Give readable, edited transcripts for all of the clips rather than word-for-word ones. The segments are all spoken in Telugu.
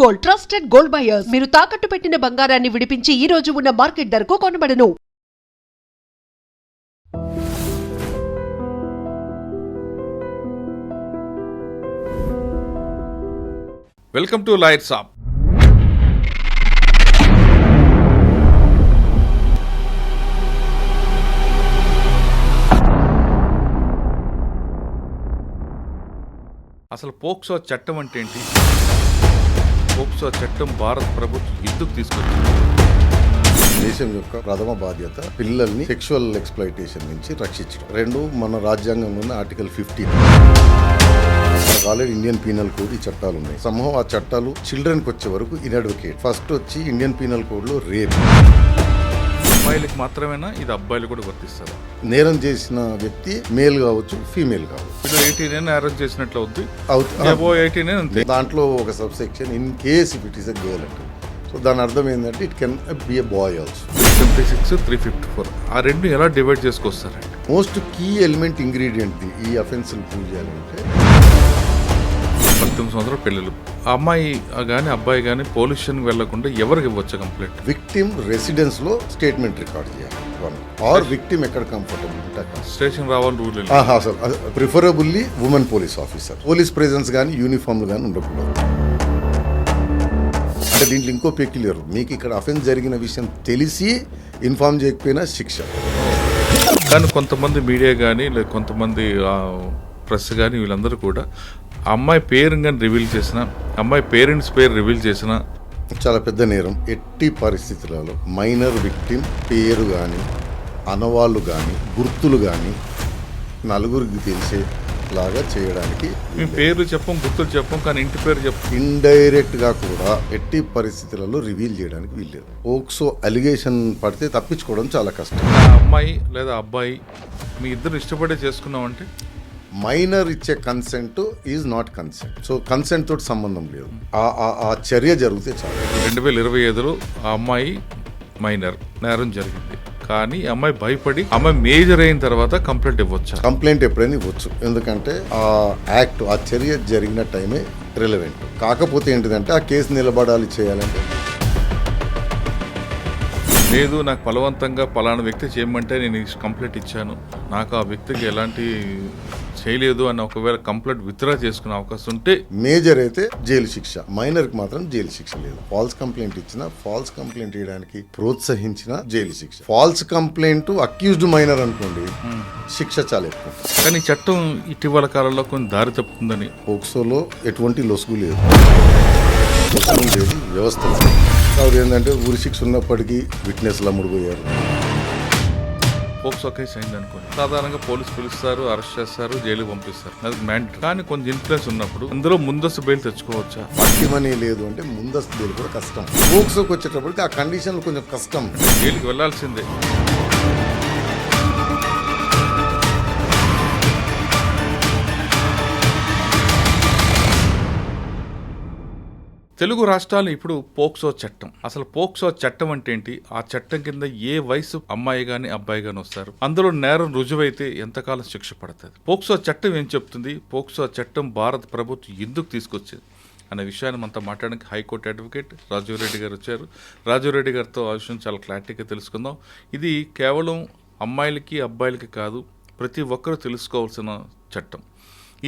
Gold, trusted gold buyers. మీరు తాకట్టు పెట్టిన బంగారాన్ని విడిపించి ఈ రోజు ఉన్న మార్కెట్ ధరకు కొనబడను. వెల్కమ్ టు లాయర్ సాబ్. అసలు పోక్సో చట్టం అంటే ఏంటి? పోక్సో చట్టం భారత ప్రభుత్వం ఎందుకు తీసుకొచ్చింది? దేశం యొక్క ప్రథమ బాధ్యత పిల్లల్ని సెక్షువల్ ఎక్స్‌ప్లాయిటేషన్ నుంచి రక్షించడం. రెండు, మన రాజ్యాంగంలోని ఆర్టికల్ 15. మనకు ఆల్రెడీ ఇండియన్ పీనల్ కోడ్ ఈ చట్టాలు ఉన్నాయి. సమూహం ఆ చట్టాలు చిల్డ్రన్కి వచ్చే వరకు ఇన్అడ్వకేట్. ఫస్ట్ వచ్చి ఇండియన్ పీనల్ కోడ్ లో రేప్. అమ్మాయిలకు మాత్రమేనా, ఇది అబ్బాయిలు కూడా వర్తిస్తారు? నేరం చేసిన వ్యక్తి మేల్ కావచ్చు, ఫీమేల్ కావచ్చు. ఇప్పుడు 18 అరెస్ట్ చేసినట్లు అవుతుంది. దాంట్లో ఒక sub section in case if it is a girl అంటే. సో దాని అర్థం ఏంటంటే it can be a boy also. 356, 354 ఆ రెండు ఎలా డివైడ్ చేసుకొస్తారండి? మోస్ట్ కీ ఎలిమెంట్ ఇంగ్రీడియంట్ ఈ అఫెన్స్ ప్రూవ్ చేయాలంటే 19 సంవత్సరాల పిల్లలు. అమ్మాయి కానీ అబ్బాయి కానీ పోలీస్ స్టేషన్కి వెళ్లకుండా ఎవరికి ఇవ్వచ్చు కంప్లైంట్? విక్టిమ్ రెసిడెన్స్ లో స్టేట్మెంట్ రికార్డ్ చేయాలి. ఆర్ విక్టిమ్ ఎక్కడ కంఫర్టబుల్ ఉంటే స్టేషన్ రావాలి rule. Preferably women police officer. Police presence కానీ యూనిఫామ్లు కానీ ఉండకూడదు. అంటే దీంట్లో ఇంకో పెక్యులర్, మీకు ఇక్కడ అఫెన్స్ జరిగిన విషయం తెలిసి ఇన్ఫార్మ్ చేయకపోయినా శిక్ష. కానీ కొంతమంది మీడియా కానీ లేదా కొంతమంది ప్రెస్ కానీ వీళ్ళందరూ కూడా అమ్మాయి పేరు కానీ రివీల్ చేసిన, అమ్మాయి పేరెంట్స్ పేరు రివీల్ చేసిన చాలా పెద్ద నేరం. ఎట్టి పరిస్థితులలో మైనర్ విక్టిమ్ పేరు కానీ అనవాళ్ళు కానీ గుర్తులు కానీ నలుగురికి తెలిసేలాగా చేయడానికి. మేము పేరు చెప్పం, గుర్తులు చెప్పం, కానీ ఇంటి పేరు చెప్పం. ఇండైరెక్ట్ గా కూడా ఎట్టి పరిస్థితులలో రివీల్ చేయడానికి వీల్లేదు. పోక్సో అలిగేషన్ పడితే తప్పించుకోవడం చాలా కష్టం. అమ్మాయి లేదా అబ్బాయి మీ ఇద్దరు ఇష్టపడే చేసుకున్నామంటే మైనర్ ఇచ్చే consent is not consent. So consent తోటి సంబంధం లేదు. ఆ చర్య జరిగితే చాలు. 2025లో ఆ అమ్మాయి మైనర్, నేరం జరిగింది. కానీ అమ్మాయి భయపడి అమ్మాయి మేజర్ అయిన తర్వాత కంప్లైంట్ ఇవ్వచ్చు. కంప్లైంట్ ఎప్పుడైనా ఇవ్వచ్చు, ఎందుకంటే ఆ యాక్ట్, ఆ చర్య జరిగిన టైమే రిలవెంట్. కాకపోతే ఏంటిదంటే ఆ కేసు నిలబడాలి చేయాలంటే లేదు, నాకు బలవంతంగా పలానా వ్యక్తి చేయమంటే నేను కంప్లైంట్ ఇచ్చాను, నాకు ఆ వ్యక్తికి ఎలాంటి చేయలేదు అని ఒకవేళ కంప్లైంట్ విత్డ్రా చేసుకునే అవకాశం ఉంటే మేజర్ అయితే జైలు శిక్ష, మైనర్ కి మాత్రం జైలు శిక్ష లేదు. ఫాల్స్ కంప్లైంట్ ఇచ్చినా, ఫాల్స్ కంప్లైంట్ చేయడానికి ప్రోత్సహించిన జైలు శిక్ష. ఫాల్స్ కంప్లైంట్ అక్యూజ్డ్ మైనర్ అనుకోండి, శిక్ష చాలా ఎక్కువ. కానీ చట్టం ఇటీవల కాలంలో కొన్ని దారి తప్పుతుందని. పోక్సోలో ఎటువంటి లొసుగు లేదు, వ్యవస్థ. కాబట్టి ఏంటంటే ఉరి శిక్ష ఉన్నప్పటికీ విట్నెస్లు అమ్ముడుపోయారు. పోక్సో కేసు అయింది అనుకోండి, సాధారణంగా పోలీసు పిలుస్తారు, అరెస్ట్ చేస్తారు, జైలు పంపిస్తారు, అది మ్యాండేటరీ. కానీ కొంచెం ఇన్ఫ్లుయెన్స్ ఉన్నప్పుడు అందులో ముందస్తు బెయిల్ తెచ్చుకోవచ్చా? పట్టి మనీ లేదు అంటే ముందస్తు బెయిల్ కూడా కష్టం. పోక్సోకి వచ్చేటప్పటికి ఆ కండిషన్లు కొంచెం కష్టం. జైలుకి వెళ్లాల్సిందే. తెలుగు రాష్ట్రాలు ఇప్పుడు పోక్సో చట్టం. అసలు పోక్సో చట్టం అంటే ఏంటి? ఆ చట్టం కింద ఏ వయసు అమ్మాయి గాని అబ్బాయి గాని వస్తారు? అందులో నేరం రుజువైతే ఎంతకాలం శిక్ష పడుతుంది? పోక్సో చట్టం ఏం చెప్తుంది? పోక్సో చట్టం భారత ప్రభుత్వం ఎందుకు తీసుకొచ్చింది అనే విషయాన్ని మనతో మాట్లాడడానికి హైకోర్టు అడ్వకేట్ రాజీవ్రెడ్డి గారు వచ్చారు. రాజీవ్రెడ్డి గారితో ఆ విషయం చాలా క్లారిటీగా తెలుసుకుందాం. ఇది కేవలం అమ్మాయిలకి అబ్బాయిలకి కాదు, ప్రతి ఒక్కరూ తెలుసుకోవాల్సిన చట్టం.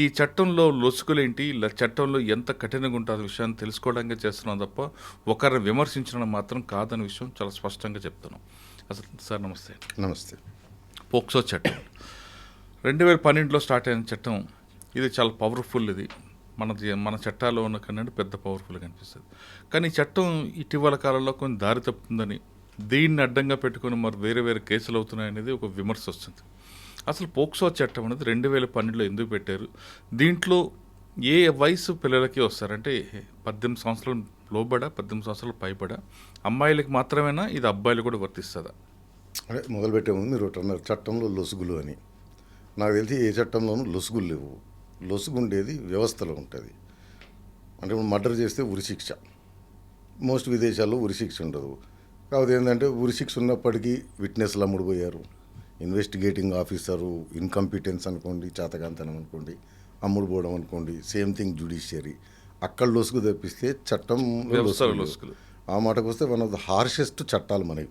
ఈ చట్టంలో లొసుగులేంటి, చట్టంలో ఎంత కఠినంగా ఉంటుంది విషయాన్ని తెలుసుకోవడానికి చేస్తున్నాం తప్ప ఒకరిని విమర్శించడం మాత్రం కాదనే విషయం చాలా స్పష్టంగా చెప్తున్నాం. అసలు సార్ నమస్తే. నమస్తే. పోక్సో చట్టం 2012లో స్టార్ట్ అయిన చట్టం. ఇది చాలా పవర్ఫుల్. ఇది మన చట్టాల్లో ఉన్న కన్నా పెద్ద పవర్ఫుల్గా అనిపిస్తుంది. కానీ ఈ చట్టం ఇటీవల కాలంలో కొన్ని దారి తప్పుతుందని, దీన్ని అడ్డంగా పెట్టుకుని మరి వేరే వేరే కేసులు అవుతున్నాయనేది ఒక విమర్శ వస్తుంది. అసలు పోక్సో చట్టం అనేది 2012లో ఎందుకు పెట్టారు? దీంట్లో ఏ వయసు పిల్లలకి వస్తారంటే 18 సంవత్సరాలు లోబడా, 18 సంవత్సరాలు పైబడా అమ్మాయిలకి మాత్రమేనా, ఇది అబ్బాయిలు కూడా వర్తిస్తుందా? అంటే మొదలుపెట్టే ముందు మీరు అన్నారు చట్టంలో లొసుగులు అని. నాకు తెలిసి ఏ చట్టంలోనూ లొసుగులు లేవు. లొసుగు ఉండేది వ్యవస్థలో ఉంటుంది. అంటే మర్డర్ చేస్తే ఉరిశిక్ష. మోస్ట్ విదేశాల్లో ఉరిశిక్ష ఉండదు. కాకపోతే ఏంటంటే ఉరిశిక్ష ఉన్నప్పటికీ విట్నెస్లు అమ్ముడుపోయారు. ఇన్వెస్టిగేటింగ్ ఆఫీసరు ఇన్కంపిటెన్స్ అనుకోండి, చేతకాంతనం అనుకోండి, అమ్ముడు పోవడం అనుకోండి, సేమ్ థింగ్ జ్యుడిషియరీ. అక్కడ లొసుగు తెప్పిస్తే చట్టం వ్యవస్థల లొసుగులు. ఆ మాటకు వస్తే వన్ ఆఫ్ ద హార్షెస్ట్ చట్టాలు మనవి.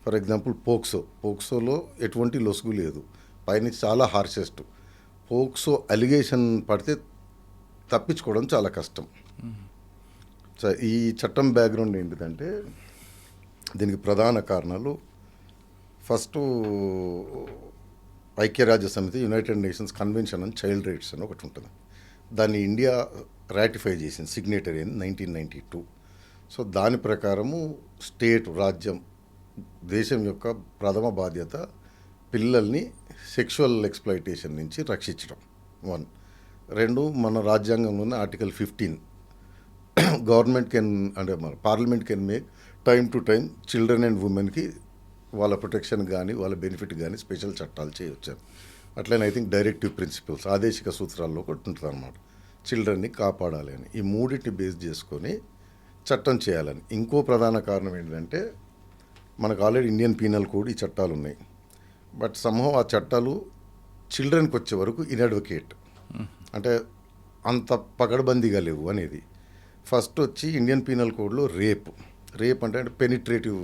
ఫర్ ఎగ్జాంపుల్ పోక్సోలో ఎటువంటి లొసుగు లేదు, పైన చాలా హార్షెస్ట్. పోక్సో అలిగేషన్ పడితే తప్పించుకోవడం చాలా కష్టం. సో ఈ చట్టం బ్యాక్గ్రౌండ్ ఏంటిదంటే దీనికి ప్రధాన కారణాలు, ఫస్ట్ ఐక్యరాజ్య సమితి United nations convention on child rights అని ఒకటి ఉంటుంది. దాన్ని ఇండియా రాటిఫై చేసింది, సిగ్నేటరీ అయింది 1992. సో దాని ప్రకారము రాజ్యం, దేశం యొక్క ప్రథమ బాధ్యత పిల్లల్ని సెక్షువల్ ఎక్స్ప్లాయిటేషన్ నుంచి రక్షించడం 1. 2, మన రాజ్యాంగంలోనే ఆర్టికల్ 15 గవర్నమెంట్ కెన్ అంటే మన parliament can make time to time children and ఉమెన్కి వాళ్ళ ప్రొటెక్షన్ కానీ వాళ్ళ బెనిఫిట్ కానీ స్పెషల్ చట్టాలు చేయొచ్చారు. అట్లనే ఐ థింక్ డైరెక్టివ్ ప్రిన్సిపల్స్, ఆదేశిక సూత్రాల్లో ఒకటి ఉంటుంది అన్నమాట, చిల్డ్రన్ని కాపాడాలి అని. ఈ మూడింటిని బేస్ చేసుకొని చట్టం చేయాలని. ఇంకో ప్రధాన కారణం ఏంటంటే మనకు ఆల్రెడీ ఇండియన్ పీనల్ కోడ్ ఈ చట్టాలు ఉన్నాయి, బట్ సంహవ్ ఆ చట్టాలు చిల్డ్రన్కి వచ్చే వరకు ఇన్అడ్వకేట్, అంటే అంత పకడ్బందీగా లేవు అనేది. ఫస్ట్ వచ్చి ఇండియన్ పీనల్ కోడ్లో రేప్ అంటే పెనిట్రేటివ్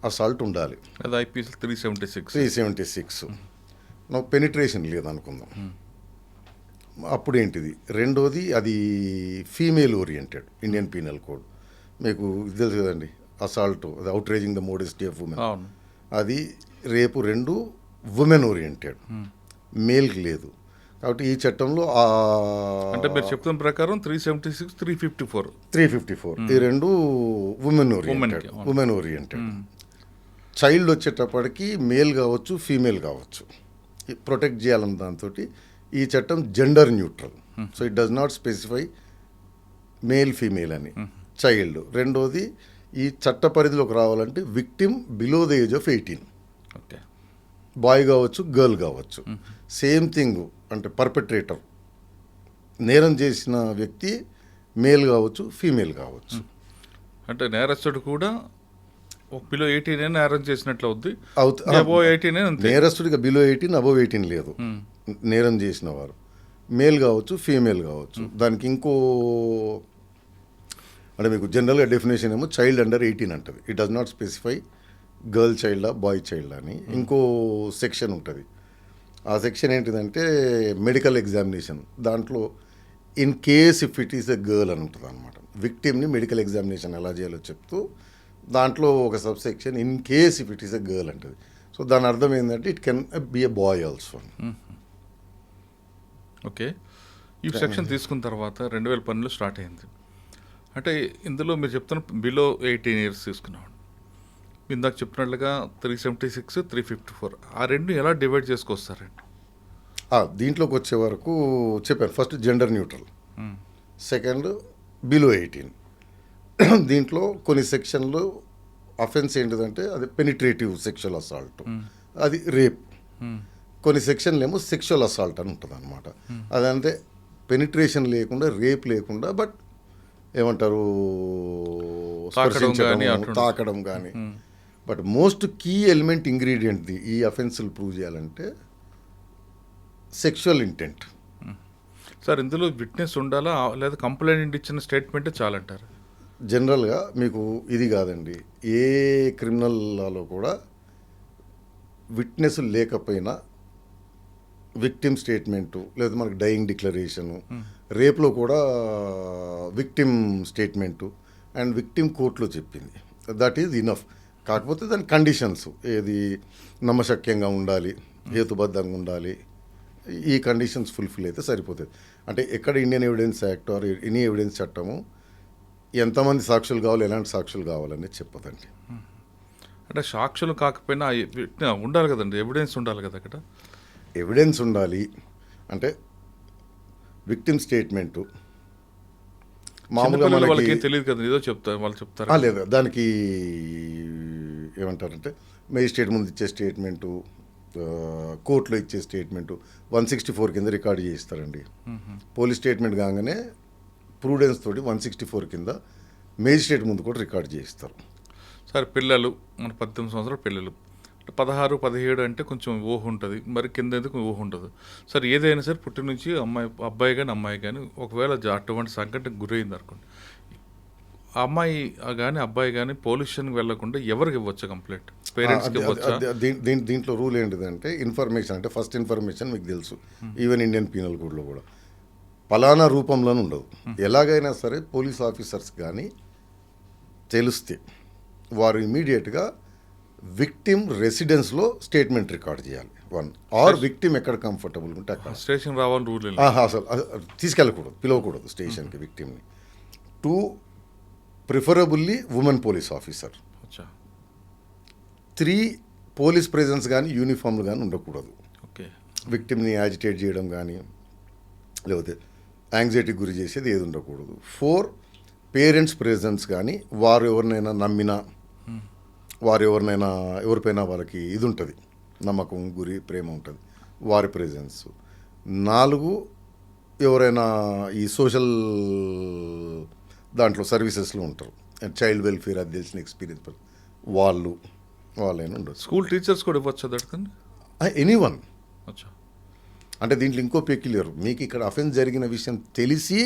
అసాల్ట్ ఉండాలి, అది ఐపీసీ 376. పెనిట్రేషన్ లేదనుకుందాం. అప్పుడు ఏంటిది, రెండోది అది female oriented Indian penal code. మీకు ఇది తెలుసు కదండి, అసాల్ట్, అది outraging the modesty of women, అది రేపు 2 ఉమెన్ ఓరియంటెడ్, మేల్కి లేదు. కాబట్టి ఈ చట్టంలో అంటే మీరు చెప్తున్న ప్రకారం 376, 354 ఈ 2 ఉమెన్ ఓరియంటెడ్. చైల్డ్ వచ్చేటప్పటికి మేల్ కావచ్చు ఫీమేల్ కావచ్చు, ప్రొటెక్ట్ చేయాలన్న దాంతో ఈ చట్టం gender neutral. So it does not specify male female అని. చైల్డ్ రెండోది ఈ చట్ట పరిధిలోకి రావాలంటే victim below the age of 18, okay, boy కావచ్చు గర్ల్ కావచ్చు. సేమ్ థింగ్ అంటే పర్పెట్రేటర్, నేరం చేసిన వ్యక్తి మేల్ కావచ్చు ఫీమేల్ కావచ్చు. అంటే నేరస్తుడు కూడా బిలో 18 నేరం చేసినట్లు అవుద్ది, అవుతుంది. నేరస్తుడిగా బిలో 18 అబోవ్ 18 లేదు. నేరం చేసిన వారు మేల్ కావచ్చు ఫీమేల్ కావచ్చు. దానికి ఇంకో అంటే మీకు జనరల్గా డెఫినేషన్ ఏమో చైల్డ్ అండర్ 18 అంటది. It does not specify girl చైల్డా బాయ్ చైల్డ్ అని. ఇంకో సెక్షన్ ఉంటుంది, ఆ సెక్షన్ ఏంటిదంటే మెడికల్ ఎగ్జామినేషన్. దాంట్లో in case if it is a girl అని ఉంటుంది అనమాట. విక్టిమ్ని మెడికల్ ఎగ్జామినేషన్ ఎలా చేయాలో చెప్తూ దాంట్లో ఒక sub section in case if it is a girl అంటుంది. సో దాని అర్థం ఏంటంటే it can be a boy also. Okay, ఈ సెక్షన్ తీసుకున్న తర్వాత 2010లో స్టార్ట్ అయింది. అంటే ఇందులో మీరు చెప్తున్న బిలో 18 years తీసుకున్నాం. ఇందాక చెప్పినట్లుగా 376, 354 ఆ రెండు ఎలా డివైడ్ చేసుకొస్తారండి? దీంట్లోకి వచ్చే వరకు చెప్పాను. First gender neutral, second below 18. దీంట్లో కొన్ని సెక్షన్లు అఫెన్స్ ఏంటిదంటే అది పెనిట్రేటివ్ సెక్షువల్ అసాల్ట్, అది రేప్. కొన్ని సెక్షన్లు ఏమో సెక్షువల్ అసాల్ట్ అని ఉంటుంది అనమాట. అదంటే పెనిట్రేషన్ లేకుండా, రేప్ లేకుండా, బట్ ఏమంటారు తాకడం కానీ. బట్ మోస్ట్ కీ ఎలిమెంట్ ఇంగ్రీడియంట్ది ఈ అఫెన్స్లు ప్రూవ్ చేయాలంటే సెక్షువల్ ఇంటెంట్. సార్ ఇందులో విట్నెస్ ఉండాలా లేదా కంప్లైంట్ ఇచ్చిన స్టేట్మెంటే చాలంటారు? జనరల్గా మీకు ఇది కాదండి, ఏ క్రిమినల్ లాలో కూడా విట్నెస్ లేకపోయినా విక్టిమ్ స్టేట్మెంటు లేదా మనకి డయింగ్ డిక్లరేషను, రేప్లో కూడా విక్టిమ్ స్టేట్మెంటు అండ్ విక్టిమ్ కోర్టులో చెప్పింది, దట్ ఈజ్ ఇనఫ్. కాకపోతే దాని కండిషన్స్ ఏది నమ్మశక్యంగా ఉండాలి, హేతుబద్ధంగా ఉండాలి, ఈ కండిషన్స్ ఫుల్ఫిల్ అయితే సరిపోతుంది. అంటే ఎక్కడ Indian evidence act or any evidence చట్టము ఎంతమంది సాక్షులు కావాలి, ఎలాంటి సాక్షులు కావాలనేది చెప్పదండి. అంటే సాక్షులు కాకపోయినా ఉండాలి కదండి, ఎవిడెన్స్ ఉండాలి కదా. అక్కడ ఎవిడెన్స్ ఉండాలి అంటే విక్టిమ్ స్టేట్మెంటు మామూలుగా వాళ్ళకి తెలియదు కదా, ఏదో చెప్తారు వాళ్ళు చెప్తారు. లేదు, దానికి ఏమంటారంటే మేజిస్ట్రేట్ ముందు ఇచ్చే స్టేట్మెంటు, కోర్టులో ఇచ్చే స్టేట్మెంటు 164 కింద రికార్డు చేయిస్తారండి. పోలీస్ స్టేట్మెంట్ కాగానే ప్రూడెన్స్ తోటి 164 కింద మేజిస్ట్రేట్ ముందు కూడా రికార్డు చేయిస్తారు. సార్ పిల్లలు, మన 18 సంవత్సరాల పిల్లలు 16, 17 అంటే కొంచెం ఊహ ఉంటుంది, మరి కింద ఎందుకు ఊహ ఉండదు. సరే ఏదైనా సరే పుట్టి నుంచి అబ్బాయి కానీ అమ్మాయి కానీ ఒకవేళ అటువంటి సంఘటనకు గురైంది అనుకోండి, ఆ అమ్మాయి కానీ అబ్బాయి కానీ పోలీస్ స్టేషన్కి వెళ్లకుండా ఎవరికి ఇవ్వచ్చు కంప్లైంట్? పేరెంట్స్కి ఇవ్వచ్చా? దీంట్లో రూల్ ఏంటిదంటే ఇన్ఫర్మేషన్ అంటే ఫస్ట్ ఇన్ఫర్మేషన్ మీకు తెలుసు, ఈవెన్ ఇండియన్ పీనల్ కోడ్లో కూడా పలానా రూపంలోనే ఉండదు. ఎలాగైనా సరే పోలీస్ ఆఫీసర్స్ కానీ తెలిస్తే వారు ఇమీడియట్గా విక్టిమ్ రెసిడెన్స్లో స్టేట్మెంట్ రికార్డ్ చేయాలి. వన్ ఆర్ విక్టిమ్ ఎక్కడ కంఫర్టబుల్ ఉంటే అక్కడ స్టేషన్ రావాలని రూల్ అసలు తీసుకెళ్ళకూడదు, పిలవకూడదు స్టేషన్కి విక్టిమ్ని. 2 preferably women police officer. 3 police presence కానీ యూనిఫామ్లు కానీ ఉండకూడదు. ఓకే. విక్టిమ్ని యాజిటేట్ చేయడం కానీ లేకపోతే యాంగ్జైటీకి గురి చేసేది ఏది ఉండకూడదు. 4 పేరెంట్స్ ప్రెజెన్స్ కానీ వారు ఎవరినైనా నమ్మినా వారు ఎవరిపైనా వాళ్ళకి ఇది ఉంటుంది, నమ్మకం గురి ప్రేమ ఉంటుంది, వారి ప్రెజెన్స్. 4 ఎవరైనా ఈ సోషల్ దాంట్లో సర్వీసెస్లో ఉంటారు, చైల్డ్ వెల్ఫేర్ అది తెలిసిన ఎక్స్పీరియన్స్ వాళ్ళైనా ఉండదు. స్కూల్ టీచర్స్ కూడా ఇవ్వచ్చు దొరకండి? ఎనీవన్. అచ్చా. అంటే దీంట్లో ఇంకో పెక్యులర్, మీకు ఇక్కడ అఫెన్స్ జరిగిన విషయం తెలిసి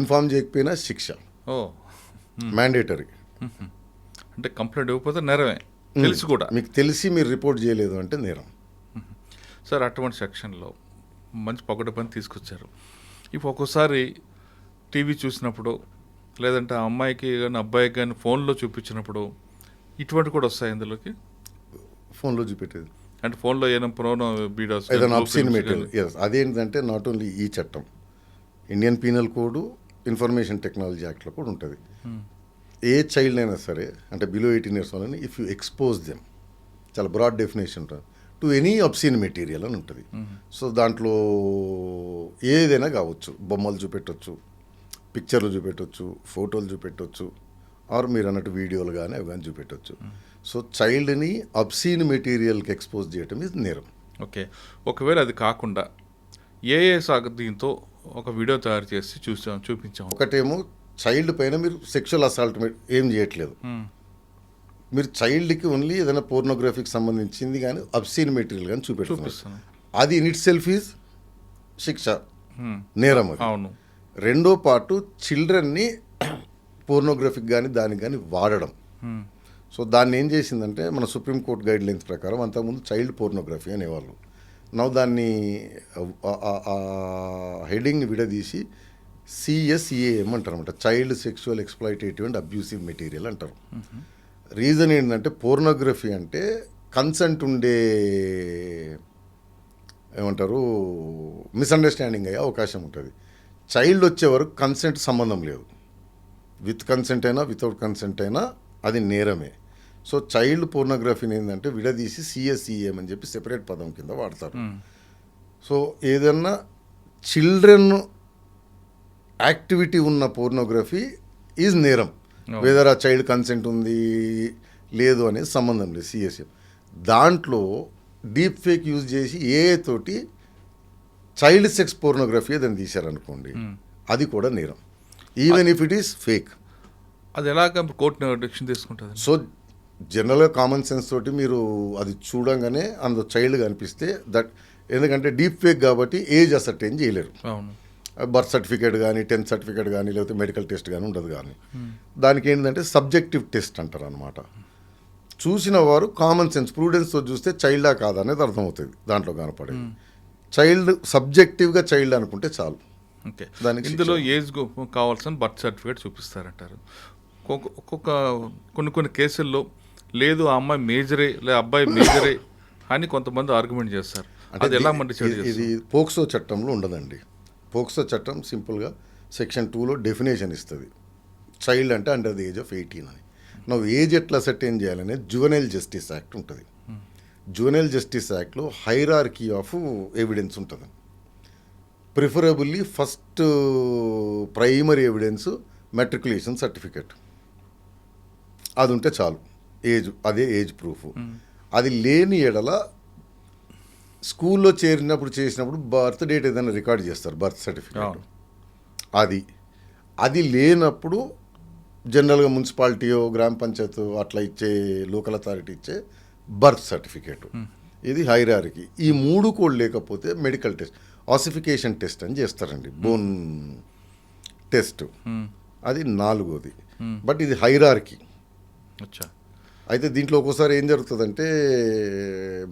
ఇన్ఫార్మ్ చేయకపోయినా శిక్ష ఓ మ్యాండేటరీ. అంటే కంప్లైంట్ ఇవ్వకపోతే నేరమే, తెలిసి కూడా. మీకు తెలిసి మీరు రిపోర్ట్ చేయలేదు అంటే నేరం. సార్ అటువంటి సెక్షన్లో మంచి పొగడ పని తీసుకొచ్చారు. ఇప్పుడు ఒక్కోసారి టీవీ చూసినప్పుడు లేదంటే ఆ అమ్మాయికి కానీ అబ్బాయికి కానీ ఫోన్లో చూపించినప్పుడు ఇటువంటి కూడా వస్తాయి ఇందులోకి? ఫోన్లో చూపెట్టేది అంటే ఫోన్లో ఏదైనా ప్రోనో వీడియోస్ ఏదైనా అబ్సీన్ మెటీరియల్. ఎస్, అదేంటంటే నాట్ ఓన్లీ ఈ చట్టం, Indian penal code, information technology యాక్ట్లో కూడా ఉంటుంది. ఏ చైల్డ్ అయినా సరే అంటే బిలో 18 years వాళ్ళని ఇఫ్ యూ ఎక్స్పోజ్ దెమ్, చాలా బ్రాడ్ డెఫినేషన్ ఉంటుంది, టు ఎనీ అబ్సీన్ మెటీరియల్ అని ఉంటుంది. సో దాంట్లో ఏదైనా కావచ్చు, బొమ్మలు చూపెట్టవచ్చు, పిక్చర్లు చూపెట్టవచ్చు, ఫోటోలు చూపెట్టవచ్చు, ఆర్ మీరు అన్నట్టు వీడియోలు కానీ అవి కానీ చూపెట్టవచ్చు. సో చైల్డ్ని అబ్సీన్ మెటీరియల్కి ఎక్స్పోజ్ చేయటం ఇది నేరం. ఓకే. ఒకవేళ అది కాకుండా ఏ దీంతో ఒక వీడియో తయారు చేసి చూపించాము. ఒకటేమో చైల్డ్ పైన మీరు సెక్షువల్ అసాల్ట్ ఏం చేయట్లేదు, మీరు చైల్డ్కి ఓన్లీ ఏదైనా పోర్నోగ్రఫీకి సంబంధించింది కానీ అబ్సీన్ మెటీరియల్ కానీ చూపిస్తాను, అది ఇన్ ఇట్ సెల్ఫ్ ఈజ్ శిక్ష, నేరం అది. అవును. రెండో పార్టు చిల్డ్రన్ని పోర్నోగ్రఫీకి కానీ దానికి కానీ వాడడం. సో దాన్ని ఏం చేసిందంటే మన సుప్రీంకోర్టు గైడ్ లైన్స్ ప్రకారం అంతకుముందు చైల్డ్ పోర్నోగ్రఫీ అనేవాళ్ళు. నవ్వు దాన్ని హెడింగ్ని విడదీసి CSEAM అంటారు అనమాట, child sexual exploitative and abusive material అంటారు. రీజన్ ఏంటంటే పోర్నోగ్రఫీ అంటే కన్సెంట్ ఉండే ఏమంటారు మిస్అండర్స్టాండింగ్ అయ్యే అవకాశం ఉంటుంది. చైల్డ్ వచ్చే వరకు కన్సెంట్ సంబంధం లేదు, విత్ కన్సెంట్ అయినా వితౌట్ కన్సెంట్ అయినా అది నేరమే. సో చైల్డ్ పోర్నోగ్రఫీని ఏంటంటే విడదీసి CSEAM అని చెప్పి సెపరేట్ పదం కింద వాడతారు. సో ఏదన్నా చిల్డ్రన్ యాక్టివిటీ ఉన్న పోర్నోగ్రఫీ ఈజ్ నేరం, వెదర్ ఆ చైల్డ్ కన్సెంట్ ఉంది లేదు అనేది సంబంధం లేదు. CSEAM దాంట్లో డీప్ ఫేక్ యూజ్ చేసి తోటి చైల్డ్ సెక్స్ పోర్నోగ్రఫీ దాన్ని తీశారనుకోండి, అది కూడా నేరం, even if it is fake. అది ఎలాగ కోర్టు డిసిషన్ తీసుకుంటుంది? సో జనరల్గా కామన్ సెన్స్ తోటి మీరు అది చూడంగానే అందులో చైల్డ్ కనిపిస్తే దట్, ఎందుకంటే డీప్ ఫేక్ కాబట్టి ఏజ్ అసర్టైన్ చేయలేరు. అవును. బర్త్ సర్టిఫికేట్ కానీ 10th సర్టిఫికేట్ కానీ లేకపోతే మెడికల్ టెస్ట్ కానీ ఉండదు. కానీ దానికి ఏంటంటే సబ్జెక్టివ్ టెస్ట్ అంటారు అనమాట. చూసిన వారు కామన్ సెన్స్ ప్రూడెన్స్తో చూస్తే చైల్డా కాదా అనేది అర్థమవుతుంది దాంట్లో కనపడేది. చైల్డ్ సబ్జెక్టివ్గా చైల్డ్ అనుకుంటే చాలు. ఓకే. దానికి ఇందులో ఏజ్ కావాల్సిన బర్త్ సర్టిఫికేట్ చూపిస్తారంటారు. కొన్ని కేసుల్లో లేదు ఆ అమ్మాయి మేజరే లేదా అబ్బాయి మేజరే అని కొంతమంది ఆర్గ్యుమెంట్ చేస్తారు. అది ఎలా ఇది పోక్సో చట్టంలో ఉండదండి. పోక్సో చట్టం సింపుల్గా సెక్షన్ 2లో డెఫినేషన్ ఇస్తుంది, చైల్డ్ అంటే అండర్ ది ఏజ్ ఆఫ్ 18 అని. నువ్వు ఏజ్ ఎట్లా సెటైన్ చేయాలనేది జువెనైల్ జస్టిస్ యాక్ట్ ఉంటుంది. జువెనైల్ జస్టిస్ యాక్ట్లో హైరార్కీ ఆఫ్ ఎవిడెన్స్ ఉంటుంది. Preferably first primary evidence matriculation certificate, అది ఉంటే చాలు, అదే ఏజ్ ప్రూఫ్. అది లేని ఎడల స్కూల్లో చేసినప్పుడు బర్త్ డేట్ ఏదైనా రికార్డ్ చేస్తారు, బర్త్ సర్టిఫికేట్. అది లేనప్పుడు జనరల్గా మున్సిపాలిటీయో గ్రామ పంచాయత్ అట్లా ఇచ్చే లోకల్ అథారిటీ ఇచ్చే బర్త్ సర్టిఫికేట్. ఇది హైరార్కీ. ఈ 3 కూడా లేకపోతే మెడికల్ టెస్ట్, ఆసిఫికేషన్ టెస్ట్ అని చేస్తారండి, బోన్ టెస్ట్. అది 4వది. బట్ ఇది హైరార్కీ. అచ్చా. అయితే దీంట్లో ఒక్కోసారి ఏం జరుగుతుందంటే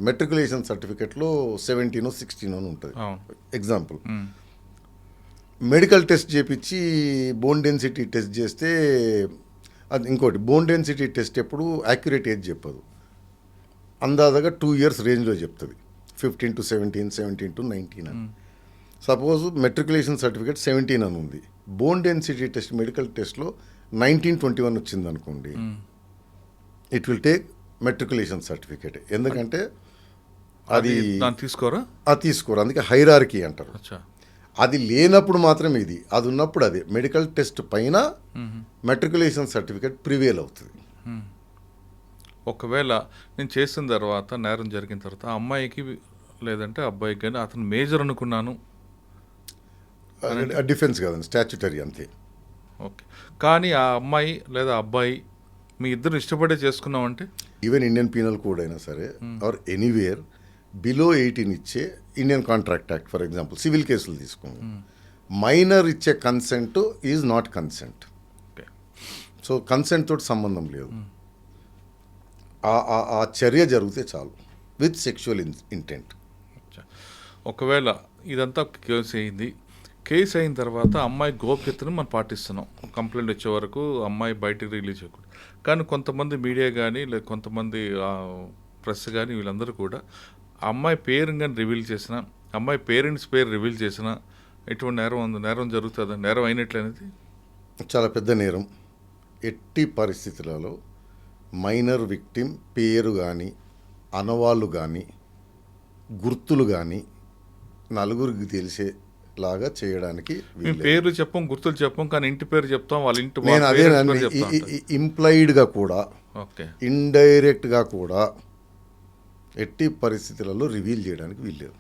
మెట్రికులేషన్ సర్టిఫికేట్లో 17 16 అని ఉంటుంది. ఎగ్జాంపుల్, మెడికల్ టెస్ట్ చేపించి బోన్ డెన్సిటీ టెస్ట్ చేస్తే అది ఇంకోటి, బోన్ డెన్సిటీ టెస్ట్ ఎప్పుడు యాక్యురేట్ ఏజ్ చెప్పదు, అందాజగా 2 years రేంజ్లో చెప్తుంది, 15 to 17, 17 to 19 అని. సపోజ్ మెట్రికులేషన్ సర్టిఫికేట్ 17 అని ఉంది, బోన్ డెన్సిటీ టెస్ట్ మెడికల్ టెస్ట్లో 1921 వచ్చింది అనుకోండి, it will take matriculation certificate. ఎందుకంటే అది తీసుకోరా, అది తీసుకోరు, అందుకే హైరార్కీ అంటారు. అచ్చా. అది లేనప్పుడు మాత్రం ఇది, అది ఉన్నప్పుడు అదే మెడికల్ టెస్ట్ పైన మెట్రికులేషన్ సర్టిఫికేట్ ప్రివేల్ అవుతుంది. ఒకవేళ నేను చేసిన తర్వాత, నేరం జరిగిన తర్వాత ఆ అమ్మాయికి లేదంటే అబ్బాయికి కానీ అతను మేజర్ అనుకున్నాను, డిఫెన్స్ కాదండి, స్టాచ్యుటరీ అంతే. ఓకే. కానీ ఆ అమ్మాయి లేదా అబ్బాయి మీ ఇద్దరు ఇష్టపడే చేసుకున్నామంటే, ఈవెన్ ఇండియన్ పీనల్ కోడ్ అయినా సరే ఆర్ ఎనీవేర్ బిలో 18 ఇచ్చే Indian contract act for example civil కేసులు తీసుకోండి, మైనర్ ఇచ్చే consent is not consent. Okay. So consent తోటి సంబంధం లేదు, ఆ చర్య జరిగితే చాలు విత్ సెక్షువల్ ఇంటెంట్. ఒకవేళ ఇదంతా కేసు అయింది, కేసు అయిన తర్వాత అమ్మాయి గోప్యతను మనం పాటిస్తున్నాం, కంప్లైంట్ వచ్చే వరకు అమ్మాయి బయటకు రిలీజ్ చేయకూడదు. కానీ కొంతమంది మీడియా కానీ లేదా కొంతమంది ప్రెస్ కానీ వీళ్ళందరూ కూడా అమ్మాయి పేరు కానీ రివీల్ చేసిన, అమ్మాయి పేరెంట్స్ పేరు రివీల్ చేసిన ఎటువంటి నేరం ఉంది, నేరం జరుగుతుందా, నేరం అయినట్లు అనేది చాలా పెద్ద నేరం. ఎట్టి పరిస్థితులలో మైనర్ విక్టిమ్ పేరు కానీ అనవాళ్ళు కానీ గుర్తులు కానీ నలుగురికి తెలిసేలాగా చేయడానికి మేము పేరు చెప్పం, గుర్తులు చెప్పం, కానీ ఇంటి పేరు చెప్తాం, వాళ్ళ ఇంటి నేను అదేనండి, ఇంప్లాయిడ్గా కూడా ఓకే ఇండైరెక్ట్గా కూడా ఎట్టి పరిస్థితులలో రివీల్ చేయడానికి వీల్లేదు.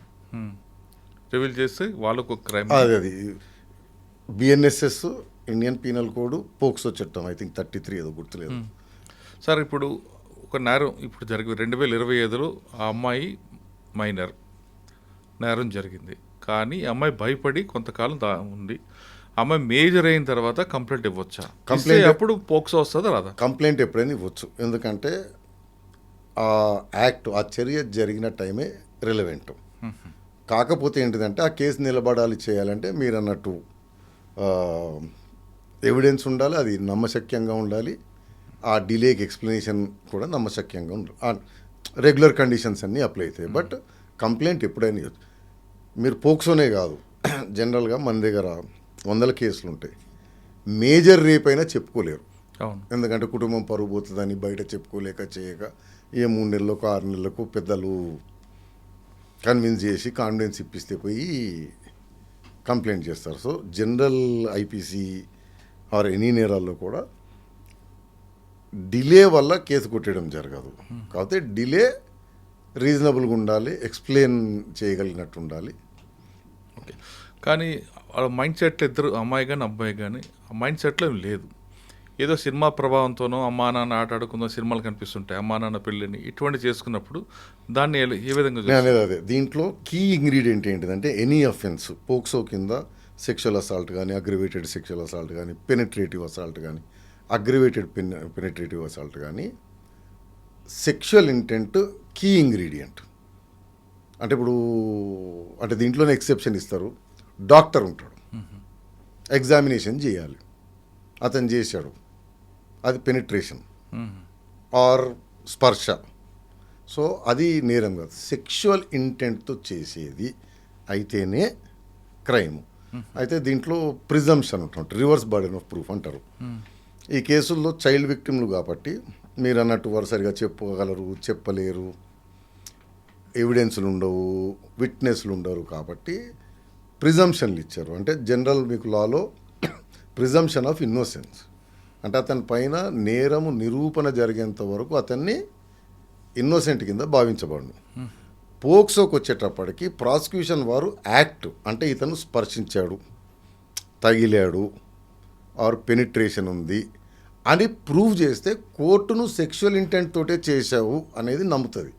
రివీల్ చేస్తే వాళ్ళకు క్రైమ్. అది BNSS, Indian penal code, POCSO చట్టం ఐ థింక్ 33 ఏదో గుర్తులేదు. సార్ ఇప్పుడు ఒక నేరం ఇప్పుడు జరిగి 2025లో ఆ అమ్మాయి మైనర్, నేరం జరిగింది, కానీ అమ్మాయి భయపడి కొంతకాలం ఉంది, అమ్మాయి మేజర్ అయిన తర్వాత కంప్లైంట్ ఇవ్వచ్చా? కంప్లైంట్ అప్పుడు పోక్సో వస్తుందా రాదా? కంప్లైంట్ ఎప్పుడైనా ఇవ్వచ్చు, ఎందుకంటే ఆ యాక్ట్, ఆ చర్య జరిగిన టైమే రిలవెంట్. కాకపోతే ఏంటిదంటే ఆ కేసు నిలబడాలి చేయాలంటే మీరు అన్నట్టు ఎవిడెన్స్ ఉండాలి, అది నమ్మశక్యంగా ఉండాలి, ఆ డిలేకి ఎక్స్ప్లెనేషన్ కూడా నమ్మశక్యంగా ఉండాలి, రెగ్యులర్ కండిషన్స్ అన్నీ అప్లై అవుతాయి. బట్ కంప్లైంట్ ఎప్పుడైనా ఇవ్వచ్చు. మీరు పోక్సోనే కాదు, జనరల్గా మన దగ్గర 100 కేసులు ఉంటాయి, మేజర్ రేప్ అయినా చెప్పుకోలేరు. అవును. ఎందుకంటే కుటుంబం పరుగు పోతుందని బయట చెప్పుకోలేక చేయక 3 నెలలకు 6 నెలలకు పెద్దలు కన్విన్స్ చేసి కాన్ఫిడెన్స్ ఇప్పిస్తే పోయి కంప్లైంట్ చేస్తారు. So general IPC or any నేరాల్లో కూడా డిలే వల్ల కేసు కొట్టడం జరగదు. కాకపోతే డిలే రీజనబుల్గా ఉండాలి, ఎక్స్ప్లెయిన్ చేయగలిగినట్టు ఉండాలి. ఓకే. కానీ వాళ్ళ మైండ్ సెట్లో ఇద్దరు అమ్మాయి కానీ అబ్బాయి కానీ ఆ మైండ్ సెట్లో ఏం లేదు, ఏదో సినిమా ప్రభావంతోనో అమ్మా నాన్న ఆట ఆడుకుందో సినిమాలు కనిపిస్తుంటాయి, అమ్మా నాన్న పెళ్ళిని ఇటువంటి చేసుకున్నప్పుడు దాన్ని ఏ విధంగా అదే దీంట్లో కీ ఇంగ్రీడియంట్ ఏంటిదంటే ఎనీ అఫెన్స్ పోక్సో కింద సెక్షువల్ అసాల్ట్ కానీ, అగ్రివేటెడ్ సెక్షువల్ అసాల్ట్ కానీ, పెనిట్రేటివ్ అసాల్ట్ కానీ, అగ్రివేటెడ్ పెనిట్రేటివ్ అసాల్ట్ కానీ సెక్షువల్ ఇంటెంట్ కీ ఇంగ్రీడియంట్. అంటే ఇప్పుడు అంటే దీంట్లోనే ఎక్సెప్షన్ ఇస్తారు, డాక్టర్ ఉంటాడు, ఎగ్జామినేషన్ చేయాలి, అతను చేశాడు, అది పెనిట్రేషన్ ఆర్ స్పర్శ, సో అది నేరం కాదు. సెక్షువల్ ఇంటెంట్తో చేసేది అయితేనే క్రైమ్. అయితే దీంట్లో ప్రిజంప్షన్ ఉంటుంది, రివర్స్ బర్డెన్ ఆఫ్ ప్రూఫ్ అంటారు. ఈ కేసుల్లో చైల్డ్ విక్టిమ్లు కాబట్టి మీరు అన్నట్టు వరుసరిగా చెప్పగలరు, చెప్పలేరు, ఎవిడెన్స్లు ఉండవు, విట్నెస్లు ఉండరు, కాబట్టి ప్రిజంప్షన్లు ఇచ్చారు. అంటే జనరల్ మీకు లాలో ప్రిజంప్షన్ ఆఫ్ ఇన్నోసెన్స్ అంటే అతని పైన నేరము నిరూపణ జరిగేంత వరకు అతన్ని ఇన్నోసెంట్ కింద భావించబడును. పోక్సోకి వచ్చేటప్పటికి ప్రాసిక్యూషన్ వారు యాక్ట్ అంటే ఇతను స్పర్శించాడు, తగిలాడు ఆర్ పెనిట్రేషన్ ఉంది అని ప్రూవ్ చేస్తే కోర్టును సెక్షువల్ ఇంటెంట్ తోటే చేశావు అనేది నమ్ముతుంది.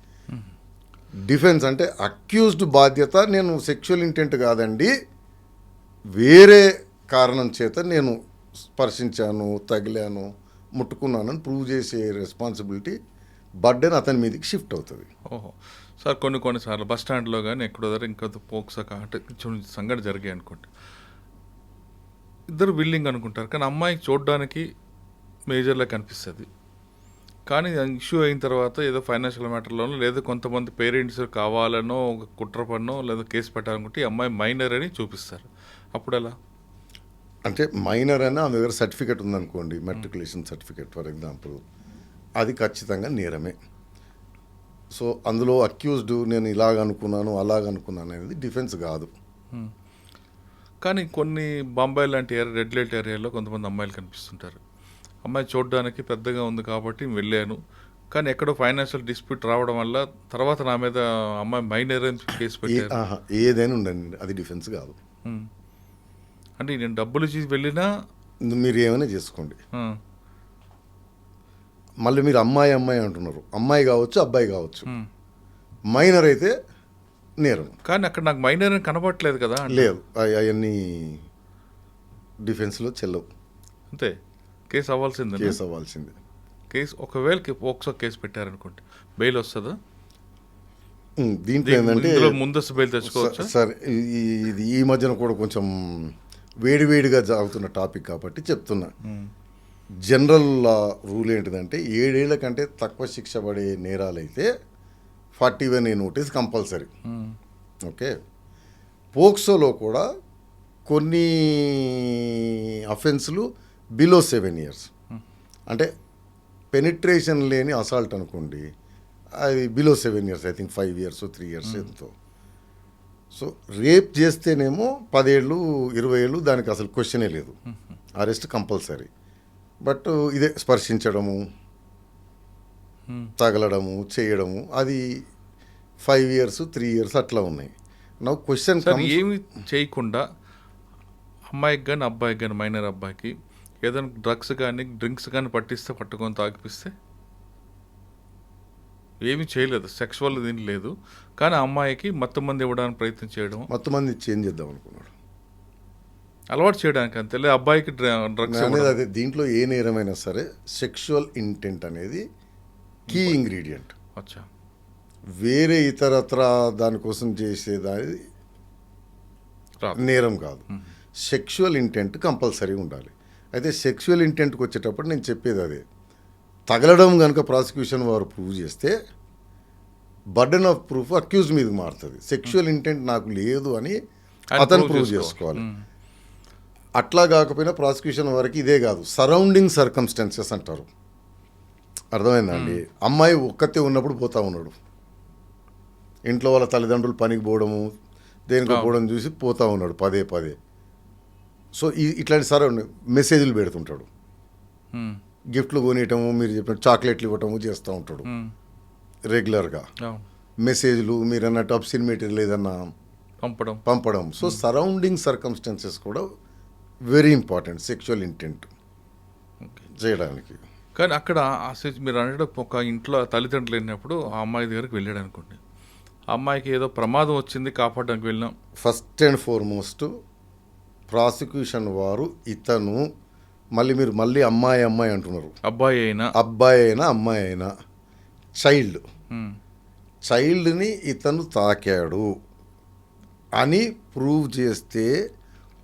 డిఫెన్స్ అంటే అక్యూజ్డ్ బాధ్యత, నేను సెక్షువల్ ఇంటెంట్ కాదండి, వేరే కారణం చేత నేను స్పర్శించాను, తగిలాను, ముట్టుకున్నానని ప్రూవ్ చేసే రెస్పాన్సిబిలిటీ బర్డెన్ అతని మీదకి షిఫ్ట్ అవుతుంది. ఓహో సార్, కొన్నిసార్లు బస్ స్టాండ్లో కానీ ఎక్కడో దగ్గర ఇంకా పోక్సో అంటే చిన్న సంఘటన జరిగాయి అనుకోండి, ఇద్దరు విల్లింగ్ అనుకుంటారు, కానీ అమ్మాయికి చూడడానికి మేజర్లా కనిపిస్తుంది. కానీ ఇష్యూ అయిన తర్వాత ఏదో ఫైనాన్షియల్ మ్యాటర్లోనో లేదా కొంతమంది పేరెంట్స్ కావాలనో ఒక కుట్ర పన్నో లేదా కేసు పెట్టాలనుకుంటే ఈ అమ్మాయి మైనర్ అని చూపిస్తారు. అప్పుడు ఎలా? అంటే మైనర్ అని ఆమె దగ్గర సర్టిఫికేట్ ఉందనుకోండి, మెట్రికులేషన్ సర్టిఫికేట్ ఫర్ ఎగ్జాంపుల్, అది ఖచ్చితంగా నేరమే. సో అందులో అక్యూజ్డ్ నేను ఇలాగ అనుకున్నాను అలాగ అనుకున్నాను అనేది డిఫెన్స్ కాదు. కానీ కొన్ని బాంబే లాంటి రెడ్ లైట్ ఏరియాలో కొంతమంది అమ్మాయిలు కనిపిస్తుంటారు. అమ్మాయి చూడడానికి పెద్దగా ఉంది కాబట్టి వెళ్ళాను, కానీ ఎక్కడో ఫైనాన్షియల్ డిస్ప్యూట్ రావడం వల్ల తర్వాత నా మీద అమ్మాయి మైనర్ అని కేసు పెట్టారు. ఏదైనా ఉండండి, అది డిఫెన్స్ కాదు. అంటే నేను డబ్బులు ఇచ్చి వెళ్ళినా మీరు ఏమైనా చేసుకోండి. మళ్ళీ మీరు అమ్మాయి అంటున్నారు, అమ్మాయి కావచ్చు అబ్బాయి కావచ్చు, మైనర్ అయితే నేరం. కానీ అక్కడ నాకు మైనర్ అని కనబడట్లేదు కదా. లేదు, అవన్నీ డిఫెన్స్లో చెల్లవు. అంతే, కేసు అవ్వాల్సిందే. కేసు ఒకవేళ పోక్సో కేసు పెట్టారనుకోండి, బెయిల్ వస్తుందా? దీంట్లో ఏంటంటే ముందస్తు బెయిల్ తెచ్చుకోవచ్చు సార్. ఇది ఈ మధ్యన కూడా కొంచెం వేడివేడిగా సాగుతున్న టాపిక్ కాబట్టి చెప్తున్నా. జనరల్ రూల్ ఏంటిదంటే 7 ఏళ్ల కంటే తక్కువ శిక్ష పడే నేరాలైతే 41A నోటీస్ కంపల్సరీ. ఓకే, పోక్సోలో కూడా కొన్ని అఫెన్సులు బిలో 7 years, అంటే పెనిట్రేషన్ లేని అసాల్ట్ అనుకోండి, అది below 7 years, I think 5 years 3 years ఎంతో. సో రేప్ చేస్తేనేమో 10 ఏళ్ళు 20 ఏళ్ళు, దానికి అసలు క్వశ్చనే లేదు, అరెస్ట్ కంపల్సరీ. బట్ ఇదే స్పర్శించడము, తగలడము, చేయడము, అది 5 years 3 years అట్లా ఉన్నాయి. నా క్వశ్చన్ ఏమి చేయకుండా అమ్మాయికి కానీ అబ్బాయికి కానీ, మైనర్ అబ్బాయికి ఏదైనా డ్రగ్స్ కానీ డ్రింక్స్ కానీ పట్టిస్తే, పట్టుకొని తాగిపిస్తే, ఏమీ చేయలేదు, సెక్సువల్ దీని లేదు, కానీ అమ్మాయికి మొత్తం మంది ఇవ్వడానికి ప్రయత్నం చేయడం, మొత్తం మంది చేంజ్ చేద్దాం అనుకున్నాడు, అలవాటు చేయడానికి అంతే. లేదు అబ్బాయికి డ్రగ్స్ అనేది అదే. దీంట్లో ఏ నేరమైనా సరే సెక్షువల్ ఇంటెంట్ అనేది కీ ఇంగ్రీడియంట్. అచ్చా, వేరే ఇతరత్ర దానికోసం చేసేదాని నేరం కాదు. సెక్షువల్ ఇంటెంట్ కంపల్సరీ ఉండాలి. అయితే సెక్షువల్ ఇంటెంట్కి వచ్చేటప్పుడు నేను చెప్పేది అదే, తగలడం కనుక ప్రాసిక్యూషన్ వారు ప్రూవ్ చేస్తే బర్డెన్ ఆఫ్ ప్రూఫ్ అక్యూజ్ మీదకి మారుతుంది. సెక్షువల్ ఇంటెంట్ నాకు లేదు అని అతను ప్రూవ్ చేసుకోవాలి. అట్లా కాకపోయినా ప్రాసిక్యూషన్ వారికి ఇదే కాదు, సరౌండింగ్ సర్కమ్స్టాన్సెస్ అంటారు. అర్థమైందండి? అమ్మాయి ఒక్కతే ఉన్నప్పుడు పోతా ఉన్నాడు, ఇంట్లో వాళ్ళ తల్లిదండ్రులు పనికి పోవడము, దేనికి పోవడం చూసి పోతా ఉన్నాడు పదే పదే. సో ఇట్లాంటి సరౌండింగ్ మెసేజ్లు పెడుతుంటాడు, గిఫ్ట్లు కొనియటము, మీరు చెప్పినట్టు చాక్లెట్లు ఇవ్వటము చేస్తూ ఉంటాడు రెగ్యులర్గా. మెసేజ్లు మీరు అన్నట్టు అబ్సిన్ మెటీరియల్ ఏదన్నా పంపడం. సో సరౌండింగ్ సర్కమ్స్టాన్సెస్ కూడా వెరీ ఇంపార్టెంట్ సెక్షువల్ ఇంటెంట్ చేయడానికి. కానీ అక్కడ మీరు అన్నట్టు ఒక ఇంట్లో తల్లిదండ్రులు వెళ్ళినప్పుడు ఆ అమ్మాయి దగ్గరికి వెళ్ళాడు అనుకోండి, ఆ అమ్మాయికి ఏదో ప్రమాదం వచ్చింది, కాపాడడానికి వెళ్ళినాం. ఫస్ట్ అండ్ ఫార్మోస్ట్ ప్రాసిక్యూషన్ వారు ఇతను మీరు మళ్ళీ అమ్మాయి అంటున్నారు, అబ్బాయి అయినా అమ్మాయి అయినా చైల్డ్ని ఇతను తాకాడు అని ప్రూవ్ చేస్తే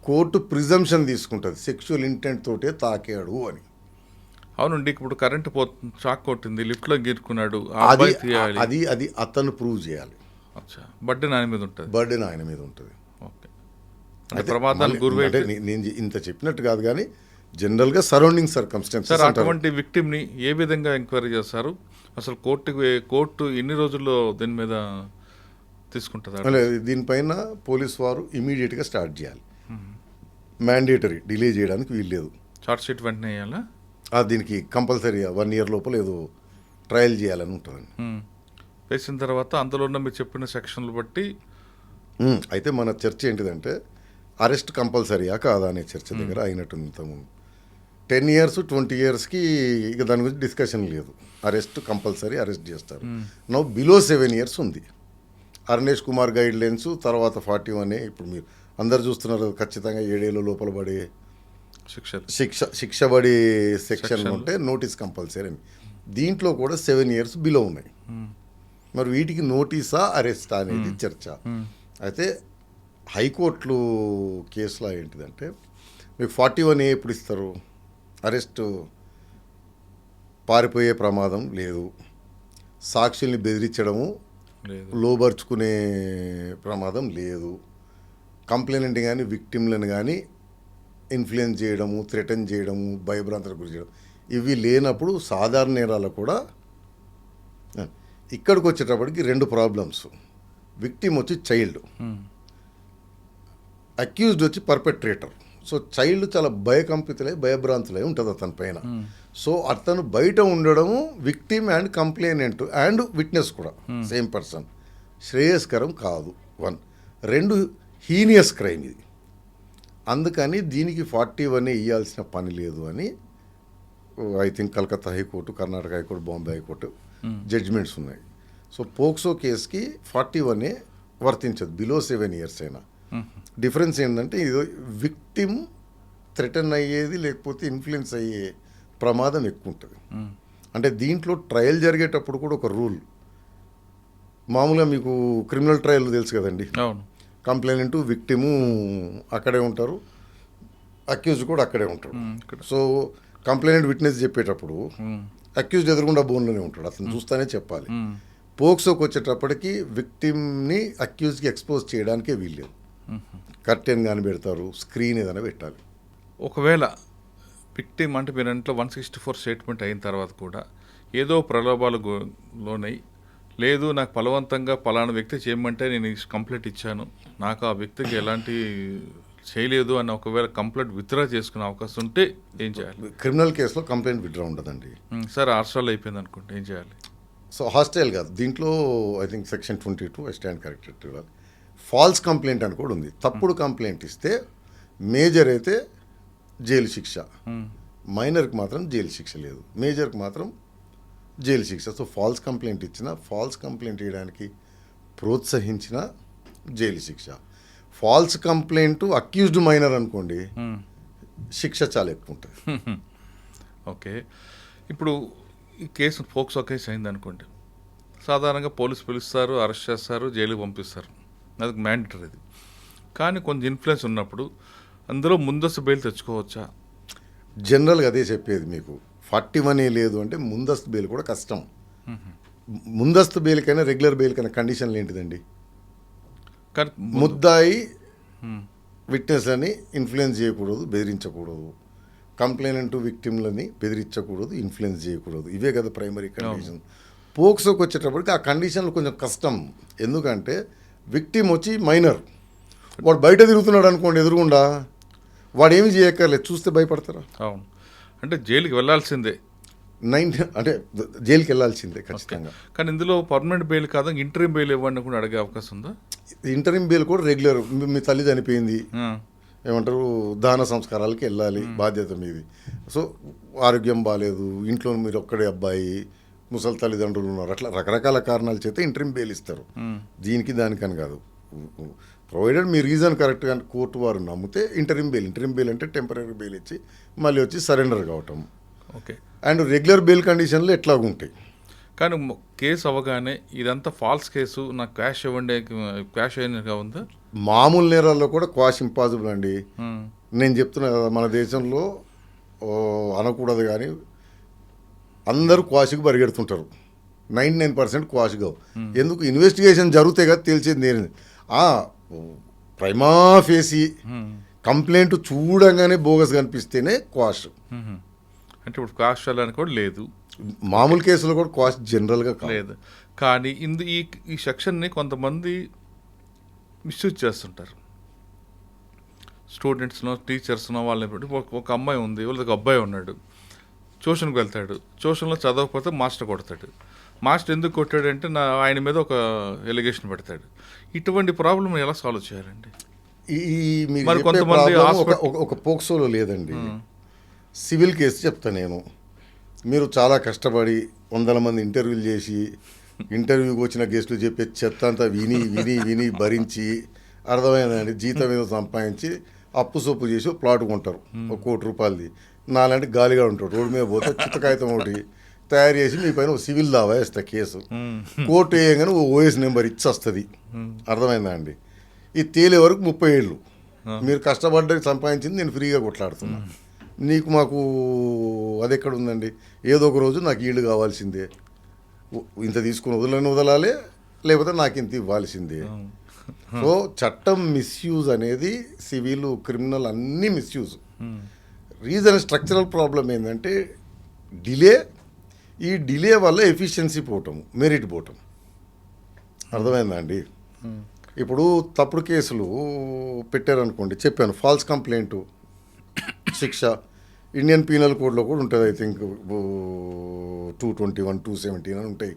కోర్టు ప్రిజంప్షన్ తీసుకుంటుంది సెక్షువల్ ఇంటెంట్ తోటే తాకాడు అని. అవునండి, ఇప్పుడు కరెంట్ షాక్ కొట్టింది, లిఫ్ట్లో గీరుకున్నాడు, అది అతను ప్రూవ్ చేయాలి. బర్డెన్ ఆయన మీద ఉంటుంది. అంటే నేను ఇంత చెప్పినట్టు కాదు, కానీ జనరల్గా సరౌండింగ్ సర్కమ్స్టాన్సెస్. అటువంటి విక్టిమ్ని ఏ విధంగా ఎంక్వైరీ చేస్తారు? అసలు కోర్టు ఎన్ని రోజుల్లో దీని మీద తీసుకుంటుంది? దీనిపైన పోలీస్ వారు ఇమీడియట్గా స్టార్ట్ చేయాలి, మ్యాండేటరీ, డిలే చేయడానికి వీల్లేదు. చార్జ్ షీట్ వెంటనే వేయాలా? దీనికి కంపల్సరీ 1 year లోపల ఏదో ట్రయల్ చేయాలని ఉంటుందండి. వేసిన తర్వాత అందులో ఉన్న మీరు చెప్పిన సెక్షన్లు బట్టి అయితే మన చర్చ ఏంటిదంటే అరెస్ట్ కంపల్సరీయా కాదా అనే చర్చ దగ్గర అయినట్టుంది ఇంతకుముందు. 10 years 20 yearsకి ఇక దాని గురించి డిస్కషన్ లేదు. అరెస్ట్ కంపల్సరీ అరెస్ట్ చేస్తారు. నో బిలో 7 years ఉంది. అరుణేష్ కుమార్ గైడ్ లైన్స్ తర్వాత 41 ఇప్పుడు మీరు అందరు చూస్తున్నారు ఖచ్చితంగా 7 ఏళ్ళ లోపల పడే శిక్ష పడే సెక్షన్ ఉంటే నోటీస్ కంపల్సరీ అని. దీంట్లో కూడా 7 years బిలో ఉన్నాయి. మరి వీటికి నోటీసా అరెస్టా అనేది చర్చ. అయితే హైకోర్టులు కేసులో ఏంటిదంటే మీకు 41A ఎప్పుడు ఇస్తారు? అరెస్టు పారిపోయే ప్రమాదం లేదు, సాక్షుల్ని బెదిరించడము లోబర్చుకునే ప్రమాదం లేదు, కంప్లైనెంట్ కానీ విక్టిమ్లను కానీ ఇన్ఫ్లుయెన్స్ చేయడము, థ్రెటన్ చేయడము, భయభ్రాంతులకు గురి చేయడం ఇవి లేనప్పుడు సాధారణ నేరాలు కూడా. ఇక్కడికి వచ్చేటప్పటికి 2 ప్రాబ్లమ్స్. విక్టిమ్ వచ్చి చైల్డ్, అక్యూజ్డ్ వచ్చి పర్పెట్రేటర్. సో చైల్డ్ చాలా భయభ్రాంతులై ఉంటుంది అతని పైన. సో అతను బయట ఉండడము victim and complainant and witness కూడా సేమ్ పర్సన్ శ్రేయస్కరం కాదు. 1. 2 హీనియస్ క్రైమ్ ఇది. అందుకని దీనికి 41A ఇవ్వాల్సిన పని లేదు అని I think Calcutta high court, Karnataka high court, Bombay high court judgments ఉన్నాయి. సో పోక్సో కేసుకి 41A వర్తించదు బిలో 7 years అయినా. డిఫరెన్స్ ఏంటంటే ఇది విక్టిమ్ థ్రెటన్ అయ్యేది లేకపోతే ఇన్ఫ్లుయెన్స్ అయ్యే ప్రమాదం ఎక్కువ ఉంటుంది. అంటే దీంట్లో ట్రయల్ జరిగేటప్పుడు కూడా ఒక రూల్. మామూలుగా మీకు క్రిమినల్ ట్రయల్ తెలుసు కదండి, కంప్లైనెంట్ విక్టిము అక్కడే ఉంటారు, అక్యూజ్ కూడా అక్కడే ఉంటాడు. సో కంప్లైనెంట్ విట్నెస్ చెప్పేటప్పుడు అక్యూజ్డ్ ఎదురుగుండా బోన్లోనే ఉంటాడు, అతను చూస్తానే చెప్పాలి. పోక్సోకి వచ్చేటప్పటికి విక్టిమ్ని అక్యూజ్కి ఎక్స్పోజ్ చేయడానికే వీల్లేదు. కర్టెన్ కానీ పెడతారు, స్క్రీన్ ఏదైనా పెట్టాలి. ఒకవేళ విక్టిమ్ అంటే మీరు ఇంట్లో 164 స్టేట్మెంట్ అయిన తర్వాత కూడా ఏదో ప్రలోభాలు లోనై లేదు నాకు బలవంతంగా పలానా వ్యక్తి చేయమంటే నేను కంప్లైంట్ ఇచ్చాను, నాకు ఆ వ్యక్తికి ఎలాంటి చేయలేదు అని ఒకవేళ కంప్లైంట్ విత్డ్రా చేసుకునే అవకాశం ఉంటే ఏం చేయాలి? క్రిమినల్ కేసులో కంప్లైంట్ విత్డ్రా ఉండదండి. సార్ హాస్టల్ అయిపోయింది అనుకుంటే ఏం చేయాలి? సో హాస్టల్ కాదు, దీంట్లో I think section 22 I stand corrected ఇవ్వాలి. ఫాల్స్ కంప్లైంట్ అని కూడా ఉంది. తప్పుడు కంప్లైంట్ ఇస్తే మేజర్ అయితే జైలు శిక్ష, మైనర్కి మాత్రం జైలు శిక్ష లేదు, మేజర్కి మాత్రం జైలు శిక్ష. సో ఫాల్స్ కంప్లైంట్ ఇచ్చిన, ఫాల్స్ కంప్లైంట్ ఇవ్వడానికి ప్రోత్సహించిన జైలు శిక్ష. ఫాల్స్ కంప్లైంట్ అక్యూజ్డ్ మైనర్ అనుకోండి, శిక్ష చాలా ఎక్కువ ఉంటుంది. ఓకే, ఇప్పుడు ఈ కేసు పోక్సో కేసు అయింది అనుకోండి, సాధారణంగా పోలీసు పిలుస్తారు, అరెస్ట్ చేస్తారు, జైలుకి పంపిస్తారు, అది మ్యాండేటరీ అది. కానీ కొంచెం ఇన్ఫ్లుయెన్స్ ఉన్నప్పుడు అందులో ముందస్తు బెయిల్ తెచ్చుకోవచ్చా? జనరల్గా అదే చెప్పేది మీకు. 41A లేదు అంటే ముందస్తు బెయిల్ కూడా కష్టం. ముందస్తు బెయిల్కైనా రెగ్యులర్ బెయిల్కైనా కండిషన్లు ఏంటిదండి? కానీ ముద్దాయి విట్నెస్లని ఇన్ఫ్లుయెన్స్ చేయకూడదు, బెదిరించకూడదు, కంప్లైనెంట్ విక్టిమ్లని బెదిరించకూడదు, ఇన్ఫ్లుయెన్స్ చేయకూడదు. ఇవే కదా ప్రైమరీ కండిషన్. పోక్సోకి వచ్చేటప్పటికి ఆ కండిషన్లు కొంచెం కష్టం. ఎందుకంటే విక్టిమ్ వచ్చి మైనర్, వాడు బయట తిరుగుతున్నాడు అనుకోండి ఎదురుగుండా, వాడు ఏమి చేయక్కర్లేదు, చూస్తే భయపడతారా? అవును, అంటే జైలుకి వెళ్ళాల్సిందే, అంటే జైలుకి వెళ్ళాల్సిందే ఖచ్చితంగా. కానీ ఇందులో పర్మనెంట్ బెయిల్ కాదు, ఇంటరీమ్ బెయిల్ ఇవ్వండి కూడా అడిగే అవకాశం ఉందా? ఇంటరీమ్ బెయిల్ కూడా రెగ్యులర్, మీ తల్లి చనిపోయింది, ఏమంటారు దాన సంస్కారాలకి వెళ్ళాలి, బాధ్యత మీది. సో ఆరోగ్యం బాగాలేదు, ఇంట్లో మీరు ఒక్కడే అబ్బాయి, ముసలి తల్లిదండ్రులు ఉన్నారు, అట్లా రకరకాల కారణాల చేత ఇంటరీమ్ బెయిల్ ఇస్తారు. దీనికి దానికని కాదు, ప్రొవైడెడ్ మీ రీజన్ కరెక్ట్గా కోర్టు వారు నమ్మితే ఇంటరీమ్ బెయిల్ అంటే టెంపరీ బెయిల్ ఇచ్చి మళ్ళీ వచ్చి సరెండర్ కావటం. ఓకే, అండ్ రెగ్యులర్ బెయిల్ కండిషన్లు ఎట్లాగ ఉంటాయి. కానీ కేసు అవగానే ఇదంతా ఫాల్స్ కేసు, నాకు క్యాష్ ఇవ్వండి, క్యాష్ అయినగా ఉందా? మామూలు నేరాల్లో కూడా క్వాష్ ఇంపాసిబుల్ అండి. నేను చెప్తున్నా కదా, మన దేశంలో అనకూడదు కానీ అందరూ క్వాష్కి పరిగెడుతుంటారు. 99% క్వాష్ కావు. ఎందుకు? ఇన్వెస్టిగేషన్ జరిగితే కదా తెలిసేది. నేను ప్రైమా ఫేసి కంప్లైంట్ చూడంగానే బోగస్ కనిపిస్తేనే క్వాష్. అంటే ఇప్పుడు క్వాష్ అని కూడా లేదు, మామూలు కేసులో కూడా క్వాష్ జనరల్గా లేదు. కానీ ఈ సెక్షన్ని కొంతమంది మిస్యూజ్ చేస్తుంటారు. స్టూడెంట్స్నో టీచర్స్నో వాళ్ళని బట్టి ఒక అమ్మాయి ఉంది, వాళ్ళకి అబ్బాయి ఉన్నాడు, ట్యూషన్కి వెళ్తాడు, ట్యూషన్లో చదవకపోతే మాస్టర్ కొడతాడు. మాస్టర్ ఎందుకు కొట్టాడంటే ఆయన మీద ఒక ఎలిగేషన్ పెడతాడు. ఇటువంటి ప్రాబ్లం ఎలా సాల్వ్ చేయాలండి? మరి కొంతమంది ఒక పోక్సోలో లేదండి. సివిల్ కేసు చెప్తా నేను. మీరు చాలా కష్టపడి 100 మంది ఇంటర్వ్యూలు చేసి ఇంటర్వ్యూకి వచ్చిన గెస్టులు చెప్పే చెత్త అంతా విని విని విని భరించి అర్థమైందండి, జీతం ఏదో సంపాదించి అప్పు సొప్పు చేసి ప్లాట్ కొంటారు 1 కోటి రూపాయలది. నాలాంటి గాలిగా ఉంటాడు, రోడ్డు మీద పోతే చిత్తకాగితం ఒకటి తయారు చేసి మీ పైన సివిల్ దావా వేస్తా కేసు. కోర్టు వేయగానే ఓఎస్ నెంబర్ ఇచ్చి వస్తుంది. అర్థమైందా అండి? ఇది తేలే వరకు 30 ఏళ్ళు మీరు కష్టపడ్డ సంపాదించింది నేను ఫ్రీగా కొట్లాడుతున్నా. నీకు మాకు అది ఎక్కడ ఉందండి? ఏదో ఒక రోజు నాకు ఈళ్ళు కావాల్సిందే, ఇంత తీసుకుని వదలాలి, లేకపోతే నాకు ఇంత ఇవ్వాల్సిందే. సో చట్టం మిస్యూజ్ అనేది సివిల్ క్రిమినల్ అన్నీ మిస్యూజ్. రీజన్ స్ట్రక్చరల్ ప్రాబ్లం ఏంటంటే డిలే. ఈ డిలే వల్ల ఎఫిషియన్సీ పోవటం, మెరిట్ పోవటం. అర్థమైందా అండి? ఇప్పుడు తప్పుడు కేసులు పెట్టారనుకోండి, చెప్పాను ఫాల్స్ కంప్లైంట్ శిక్ష ఇండియన్ పీనల్ కోడ్లో కూడా ఉంటుంది. ఐ థింక్ 221, 217 అని ఉంటాయి.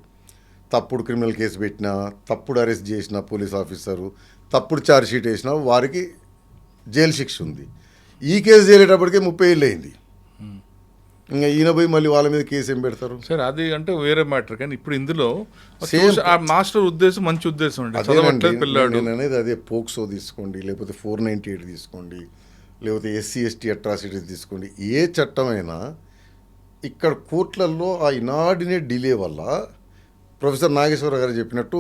తప్పుడు క్రిమినల్ కేసు పెట్టినా, తప్పుడు అరెస్ట్ చేసిన పోలీస్ ఆఫీసరు, తప్పుడు ఛార్జ్ షీట్ వేసినా వారికి జైలు శిక్ష ఉంది. ఈ కేసు చేరేటప్పటికే 30 ఏళ్ళు అయింది. ఇంకా ఈయన పోయి మళ్ళీ వాళ్ళ మీద కేసు ఏం పెడతారు? సరే, అది అంటే వేరే మ్యాటర్. కానీ ఇప్పుడు ఇందులో Same. ఆ మాస్టర్ ఉద్దేశం మంచి ఉద్దేశం అండి. చదవట్లేదు పిల్లాడు. నేను అనేది అదే. పోక్సో తీసుకోండి, లేకపోతే 498 తీసుకోండి, లేకపోతే SC/ST అట్రాసిటీస్ తీసుకోండి. ఏ చట్టమైనా ఇక్కడ కోర్టులలో ఆ ఇనార్డినేట్ డిలే వల్ల ప్రొఫెసర్ నాగేశ్వర గారు చెప్పినట్టు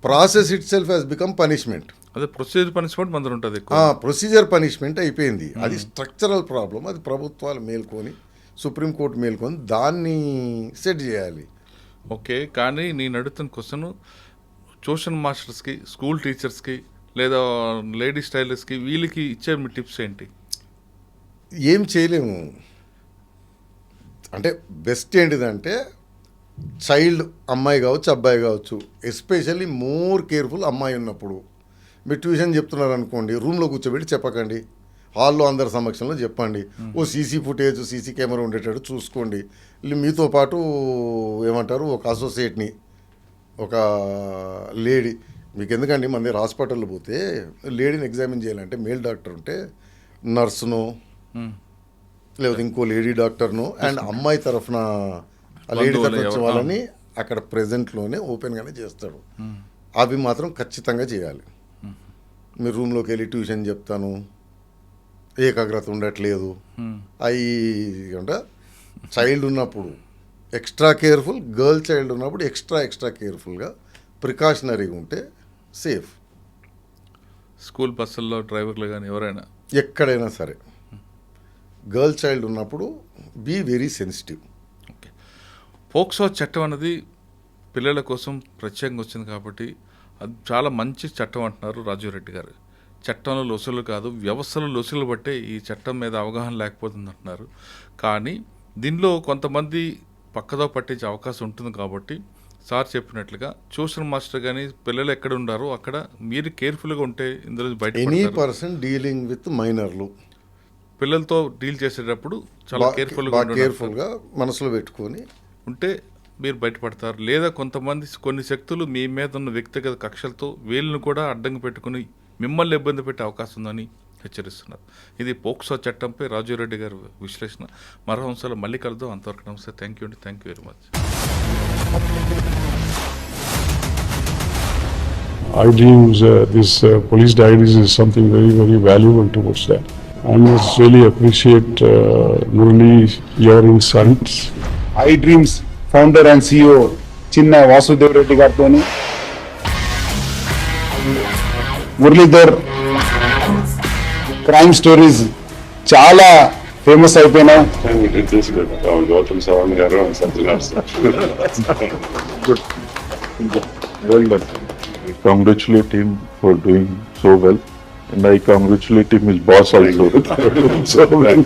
process it self has become punishment. అదే ప్రొసీజర్ పనిష్మెంట్ మందర ఉంటుంది. ప్రొసీజర్ పనిష్మెంట్ అయిపోయింది. అది స్ట్రక్చరల్ ప్రాబ్లం. అది ప్రభుత్వాలు మేల్కొని, సుప్రీంకోర్టు మేల్కొని దాన్ని సెట్ చేయాలి. ఓకే, కానీ నేను అడుగుతున్న క్వశ్చన్ ట్యూషన్ మాస్టర్స్కి, స్కూల్ టీచర్స్కి, లేదా లేడీ స్టైలర్స్కి, వీళ్ళకి ఇచ్చే మీ టిప్స్ ఏంటి? ఏం చేయలేము. అంటే బెస్ట్ ఏంటిదంటే చైల్డ్, అమ్మాయి కావచ్చు అబ్బాయి కావచ్చు, ఎస్పెషల్లీ మోర్ కేర్ఫుల్ అమ్మాయి ఉన్నప్పుడు. మీరు ట్యూషన్ చెప్తున్నారు అనుకోండి, రూమ్లో కూర్చోబెట్టి చెప్పకండి, హాల్లో అందరి సమక్షంలో చెప్పండి. ఓ సీసీ ఫుటేజ్, సీసీ కెమెరా ఉండేటట్టు చూసుకోండి. మీతో పాటు ఏమంటారు, ఒక అసోసియేట్ని, ఒక లేడీ. మీకు ఎందుకండి, మన దగ్గర హాస్పిటల్లో పోతే లేడీని ఎగ్జామిన్ చేయాలంటే మేల్ డాక్టర్ ఉంటే నర్సును, లేకపోతే ఇంకో లేడీ డాక్టర్ను, అండ్ అమ్మాయి తరఫున ఆ లేడీ తరఫున వచ్చే వాళ్ళని అక్కడ ప్రెజెంట్లోనే ఓపెన్గానే చేస్తాడు. అవి మాత్రం ఖచ్చితంగా చేయాలి. మీరు రూమ్లోకి వెళ్ళి ట్యూషన్ చెప్తాను, ఏకాగ్రత ఉండట్లేదు, అవి అంటే చైల్డ్ ఉన్నప్పుడు ఎక్స్ట్రా కేర్ఫుల్, గర్ల్ చైల్డ్ ఉన్నప్పుడు ఎక్స్ట్రా కేర్ఫుల్గా ప్రికాషనరీగా ఉంటే సేఫ్. స్కూల్ బస్సుల్లో డ్రైవర్లు కానీ ఎవరైనా ఎక్కడైనా సరే గర్ల్ చైల్డ్ ఉన్నప్పుడు be very sensitive. Okay, POCSO చట్టం అనేది పిల్లల కోసం ప్రత్యేకంగా వచ్చింది కాబట్టి అది చాలా మంచి చట్టం అంటున్నారు రాజీవ్ రెడ్డి గారు. చట్టంలో లొసులు కాదు, వ్యవస్థలో లొసులు బట్టే ఈ చట్టం మీద అవగాహన లేకపోతుంది అంటున్నారు. కానీ దీనిలో కొంతమంది పక్కదో పట్టించే అవకాశం ఉంటుంది కాబట్టి సార్ చెప్పినట్లుగా ట్యూషన్ మాస్టర్ కానీ పిల్లలు ఎక్కడ ఉండారో అక్కడ మీరు కేర్ఫుల్గా ఉంటే ఇందులో బయట ఎనీ పర్సన్ డీలింగ్ విత్ మైనర్లు, పిల్లలతో డీల్ చేసేటప్పుడు చాలా కేర్ఫుల్గా మనసులో పెట్టుకొని ఉంటే మీరు బయటపడతారు. లేదా కొంతమంది కొన్ని శక్తులు మీ మీద ఉన్న వ్యక్తిగత కక్షలతో వీళ్ళను కూడా అడ్డంగా పెట్టుకుని మిమ్మల్ని ఇబ్బంది పెట్టే అవకాశం ఉందని హెచ్చరిస్తున్నారు. ఇది పోక్సో చట్టంపై రాజీవ్ రెడ్డి గారి విశ్లేషణ. మరో అంశాలు మళ్ళీ కలుద్దాం. అంతవరకు నమస్తే. థ్యాంక్ యూ అండి. Thank you very much. iDreams, this police diaries is something very, very valuable towards that. I must really appreciate Murali, your insights. iDreams founder and CEO చిన్న వాసుదేవ్ రెడ్డి గారితో మురళీధర్ క్రైమ్ స్టోరీస్ చాలా ఫేమస్ అయిపోయినాయి. Gautam Savan garu and Satyanar sir. Good. Well done. I congratulate him for doing so well, and I congratulate him his boss also. So well.